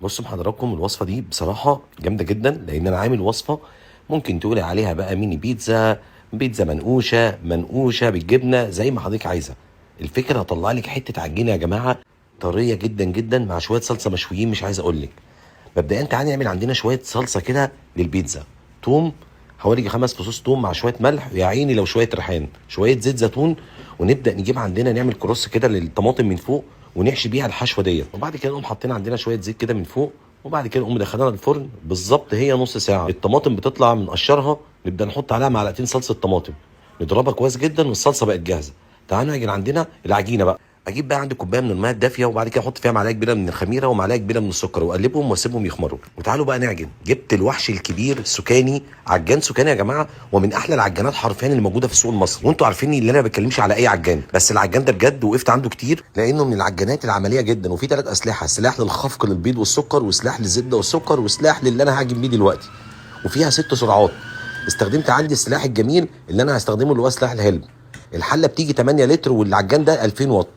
بصوا حضراتكم، الوصفه دي بصراحه جامده جدا، لان انا عامل وصفه ممكن تقولي عليها بقى ميني بيتزا، بيتزا منقوشه بالجبنه زي ما حضرتك عايزه. الفكره هطلع لك حته عجينه يا جماعه طريه جدا جدا مع شويه صلصه مشويين، مش عايز اقول لك. مبدئيا تعالى نعمل عندنا شويه صلصه كده للبيتزا. توم، حوالي 5 فصوص توم مع شويه ملح، يا عيني لو شويه ريحان، شويه زيت زيتون. ونبدا نجيب عندنا نعمل كروس كده للطماطم من فوق، ونحشي بيها الحشوه ديت. وبعد كده نقوم حاطين عندنا شويه زيت كده من فوق، وبعد كده نقوم مدخلينها الفرن بالظبط هي نص ساعه. الطماطم بتطلع من قشرها، نبدا نحط عليها معلقتين صلصه طماطم، نضربها كويس جدا والصلصه بقت جاهزه. تعالوا نعجن عندنا العجينه بقى. اجيب بقى عندي كوبايه من الماء الدافيه، وبعد كده احط فيها معلقه كبيره من الخميره ومعلقه كبيره من السكر، واقلبهم واسيبهم يخمروا. وتعالوا بقى نعجن. جبت الوحش الكبير سكاني، عجان سكاني يا جماعه، ومن احلى العجانات حرفيا اللي موجوده في السوق المصري. وانتوا عارفين ان انا ما بتكلمش على اي عجان، بس العجان ده بجد وقفت عنده كتير، لانه من العجانات العمليه جدا. وفي 3 اسلحه: سلاح للخفق للبيض والسكر، وسلاح للزبده والسكر، وسلاح للي انا هعجن بيه دلوقتي. وفيها 6 سرعات. استخدمت عندي السلاح الجميل اللي انا هستخدمه، اللي هو سلاح الهلب. الحله بتيجي 8 لتر، والعجان ده 2000 واط.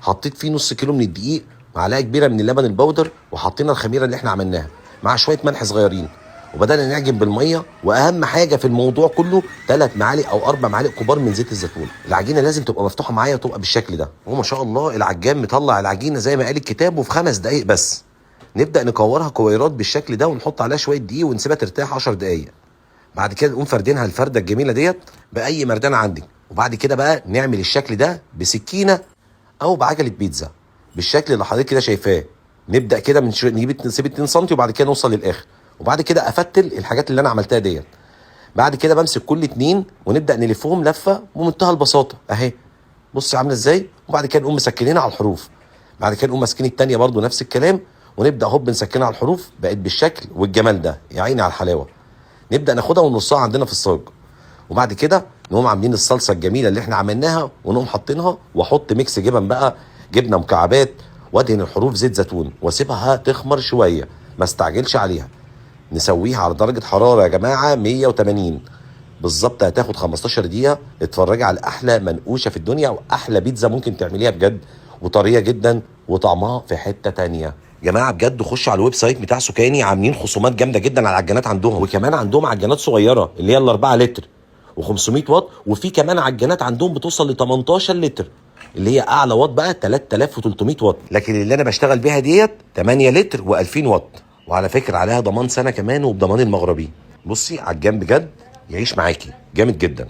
حطيت فيه نص كيلو من الدقيق، معلقه كبيره من اللبن البودر، وحطينا الخميره اللي احنا عملناها مع شويه ملح صغيرين، وبدانا نعجن بالميه. واهم حاجه في الموضوع كله 3 معالق او 4 معالق كبار من زيت الزيتون. العجينه لازم تبقى مفتوحه معايا وتبقى بالشكل ده. وما شاء الله العجان مطلع العجينه زي ما قال الكتاب، وفي 5 دقائق بس. نبدا نكورها كويرات بالشكل ده، ونحط عليها شويه دقيق ونسيبها ترتاح 10 دقائق. بعد كده نقوم فردينها الفرده الجميله ديت باي مردانه عندك. وبعد كده بقى نعمل الشكل ده بسكينه او بعجله بيتزا بالشكل اللي حضرتك كده شايفاه. نبدا كده من نسيب 2 سم، وبعد كده نوصل للاخر. وبعد كده افتل الحاجات اللي انا عملتها ديت. بعد كده بمسك كل 2 ونبدا نلفهم لفه بمنتهى البساطه اهي. بص عامله ازاي. وبعد كده نقوم مسكنينها على الحروف. بعد كده نقوم ماسكين التانيه برضو نفس الكلام، ونبدا هوب نسكنها على الحروف. بقت بالشكل والجمال ده، يا عيني على الحلاوه. نبدا ناخدها ونرصها عندنا في الصاج. وبعد كده نقوم عاملين الصلصه الجميله اللي احنا عملناها، ونقوم حاطينها، واحط ميكس جبن بقى، جبنه مكعبات، وادهن الحروف زيت زيتون، واسيبها تخمر شويه، ما استعجلش عليها. نسويها على درجه حراره يا جماعه 180 بالظبط. هتاخد 15 دقيقه. اتفرجي على احلى منقوشه في الدنيا، واحلى بيتزا ممكن تعمليها بجد، وطريه جدا وطعمها في حته تانيه. جماعه بجد خشوا على الويب سايت بتاع سكاني، عاملين خصومات جامده جدا على العجانات عندهم. وكمان عندهم عجانات صغيره اللي هي ال4 لتر و500 واط. وفي كمان عجانات عندهم بتوصل ل 18 لتر، اللي هي اعلى واط بقى 3300 واط. لكن اللي انا بشتغل بيها ديت 8 لتر و2000 واط. وعلى فكره عليها ضمان سنه كمان، وبضمان المغربي. بصي عجان بجد يعيش معاكي جامد جدا.